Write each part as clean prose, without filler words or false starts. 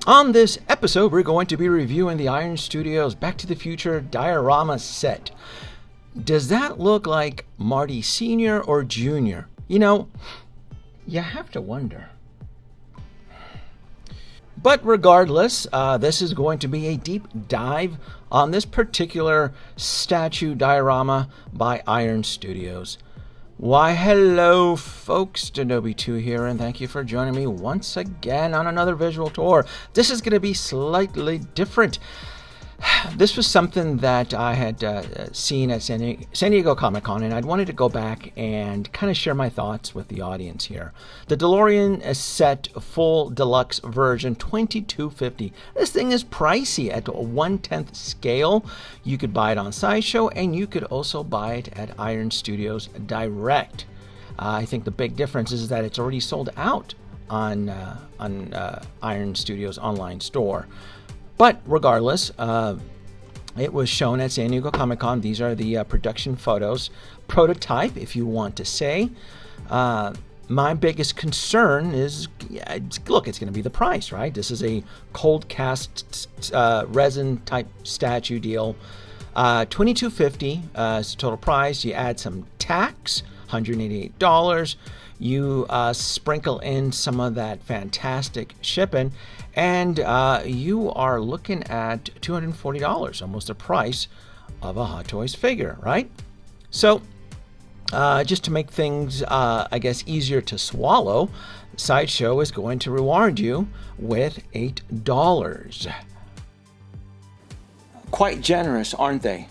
On this episode, we're going to be reviewing the Iron Studios Back to the Future diorama set. Does that look like Marty Sr. or Jr.? You know, you have to wonder. But regardless, this is going to be a deep dive on this particular statue diorama by Iron Studios. Why, hello folks, Denobi2 here, and thank you for joining me once again on another visual tour. This is going to be slightly different. This was something that I had seen at San Diego Comic-Con, and I'd wanted to go back and kind of share my thoughts with the audience here. The Delorean set full deluxe version, $22.50. This thing is pricey at a 1/10 scale. You could buy it on Sideshow, and you could also buy it at Iron Studios Direct. I think the big difference is that it's already sold out on Iron Studios online store. But regardless, it was shown at San Diego Comic-Con. These are the production photos, prototype, if you want to say. My biggest concern is, look, it's going to be the price, right? This is a cold cast resin type statue deal. $22.50 is the total price. You add some tax, $188. You sprinkle in some of that fantastic shipping, and you are looking at $240, almost the price of a Hot Toys figure, right? So, just to make things, I guess, easier to swallow, Sideshow is going to reward you with $8. Quite generous, aren't they?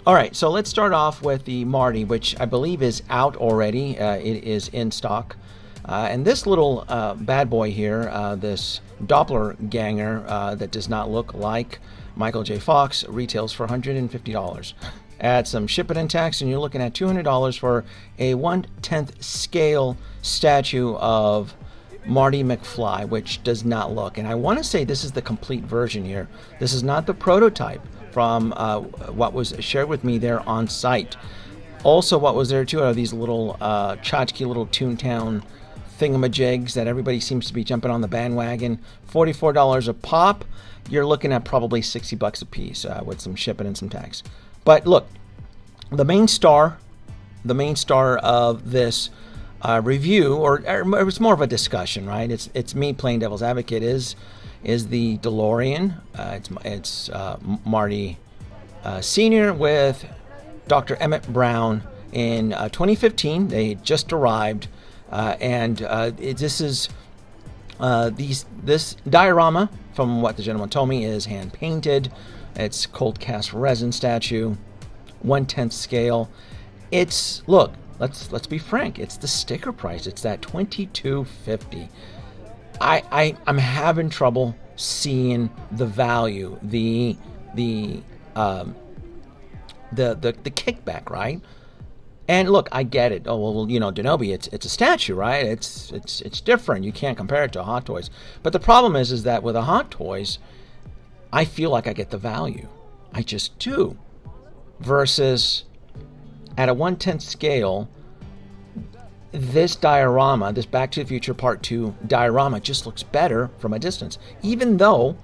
All right, so let's start off with the Marty, which I believe is out already. It is in stock. And this little bad boy here, this doppelganger that does not look like Michael J. Fox, retails for $150. Add some shipping and tax, and you're looking at $200 for a 1/10 scale statue of Marty McFly, which does not look. And I want to say this is the complete version here. This is not the prototype from what was shared with me there on site. Also, what was there too are these little tchotchke little Toontown thingamajigs that everybody seems to be jumping on the bandwagon. $44 a pop. You're looking at probably $60 a piece with some shipping and some tax. But look, the main star of this review, or it's more of a discussion, right? It's me playing devil's advocate. Is the Delorean. It's Marty Sr. with Dr. Emmett Brown in 2015. They just arrived, and this is this diorama, from what the gentleman told me, is hand painted. It's cold cast resin statue, 1/10 scale. It's, look, let's be frank. It's the sticker price. It's that $22.50. I'm having trouble seeing the value, the kickback, right? And look, I get it. Oh well, you know, Denobi, it's a statue, right? It's different. You can't compare it to a Hot Toys. But the problem is that with a Hot Toys, I feel like I get the value. I just do. Versus at a 1/10 scale, this diorama, this Back to the Future Part 2 diorama, just looks better from a distance, even though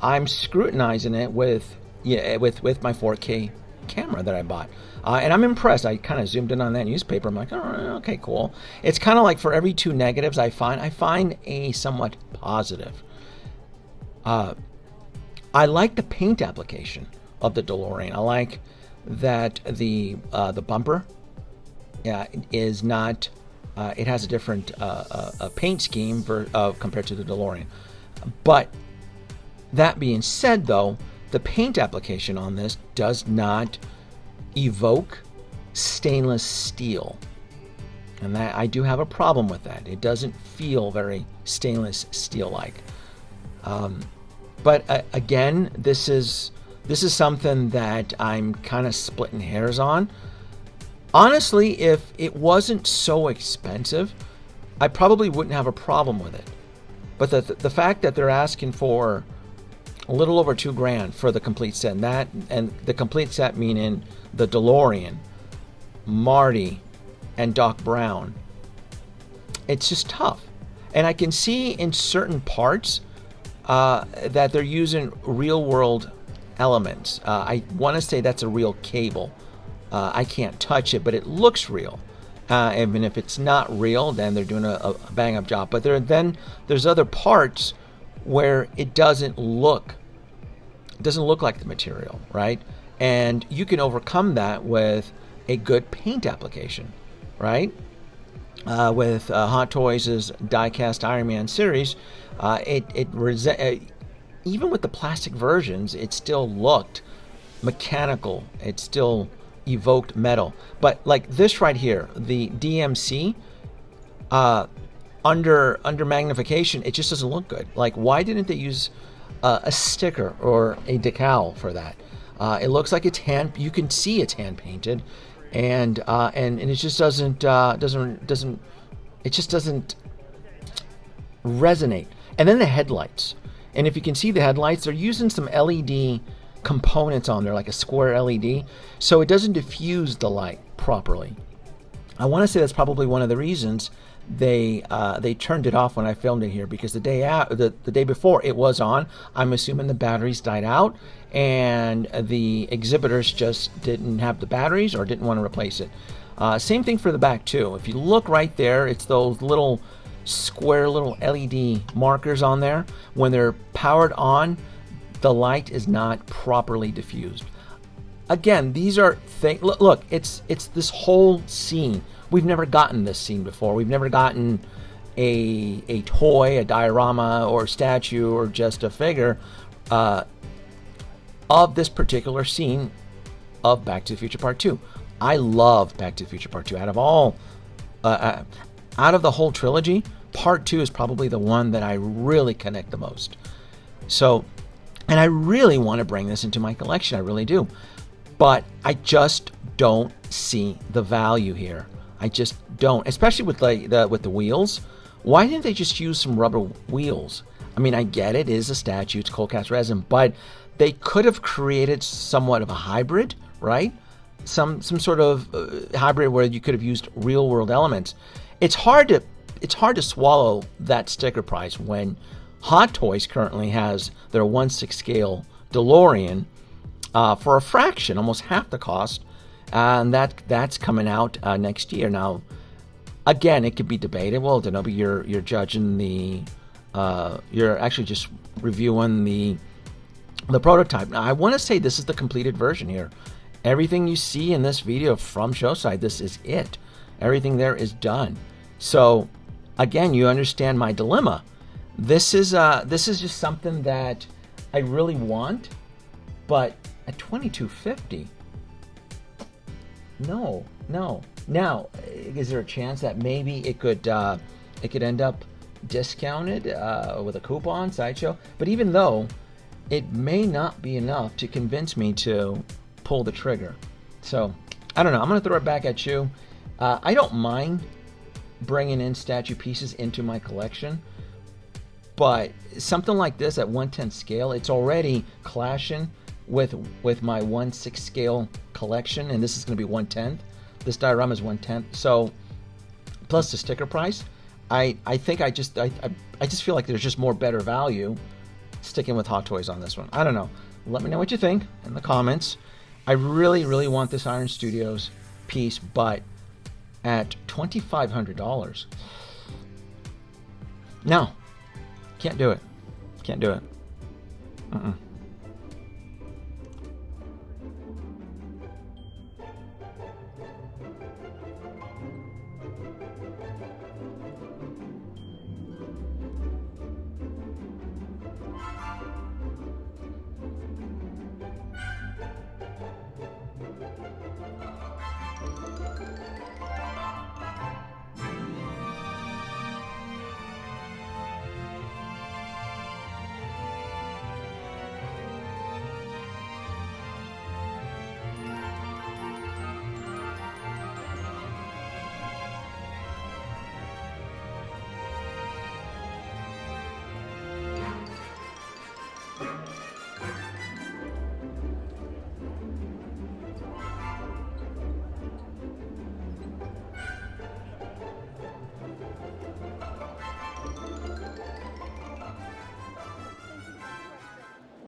I'm scrutinizing it with my 4K camera that I bought. And I'm impressed. I kind of zoomed in on that newspaper. I'm like, oh, okay, cool. It's kind of like for every two negatives I find a somewhat positive. I like the paint application of the Delorean. I like that the bumper is not... it has a different paint scheme compared to the Delorean. But that being said, though, the paint application on this does not evoke stainless steel. And that I do have a problem with that. It doesn't feel very stainless steel-like. But again, this is something that I'm kind of splitting hairs on. Honestly, if it wasn't so expensive, I probably wouldn't have a problem with it. But the fact that they're asking for a little over $2,000 for the complete set, and the complete set meaning the Delorean, Marty, and Doc Brown, it's just tough. And I can see in certain parts that they're using real world elements. I want to say that's a real cable. I can't touch it, but it looks real. And if it's not real, then they're doing a bang up job. But there's other parts where it doesn't look like the material, right? And you can overcome that with a good paint application, right? With Hot Toys' die-cast Iron Man series, even with the plastic versions, it still looked mechanical. It still evoked metal. But like this right here, the DMC, under magnification, it just doesn't look good. Like, why didn't they use a sticker or a decal for that? It looks like it's you can see it's hand painted, and it just doesn't resonate. And then the headlights. And if you can see the headlights, they're using some LED components on there, like a square LED, so it doesn't diffuse the light properly. I want to say that's probably one of the reasons they turned it off when I filmed it here, because the day before it was on. I'm assuming the batteries died out and the exhibitors just didn't have the batteries or didn't want to replace it. Same thing for the back too. If you look right there, it's those little square little LED markers on there. When they're powered on, the light is not properly diffused. Again, these are things. Look, it's this whole scene. We've never gotten this scene before. We've never gotten a toy, a diorama, or statue, or just a figure of this particular scene of Back to the Future Part 2. I love Back to the Future Part 2. Out of the whole trilogy, Part 2 is probably the one that I really connect the most. So, and I really want to bring this into my collection. I really do. But I just don't see the value here. I just don't, especially with the wheels. Why didn't they just use some rubber wheels? I mean, I get it is a statue, it's cold cast resin, but they could have created somewhat of a hybrid, right? Some sort of hybrid where you could have used real world elements. It's hard to swallow that sticker price when Hot Toys currently has their 1/6 scale DeLorean for a fraction, almost half the cost, and that's coming out next year. Now, again, it could be debated. Well, Denobi, you're judging you're actually just reviewing the prototype. Now, I want to say this is the completed version here. Everything you see in this video from Showside, this is it. Everything there is done. So, again, you understand my dilemma. This is just something that I really want, but at $22.50, no. Now, is there a chance that maybe it could end up discounted with a coupon sideshow? But even though, it may not be enough to convince me to pull the trigger. So I don't know. I'm gonna throw it back at you. I don't mind bringing in statue pieces into my collection, but something like this at 1/10 scale, it's already clashing with my 1/6 scale collection, and this is going to be 1/10. This diorama is 1/10. So plus the sticker price, I think I just feel like there's just more better value sticking with Hot Toys on this one. I don't know. Let me know what you think in the comments. I really want this Iron Studios piece, but at $2,500, no, can't do it. Can't do it.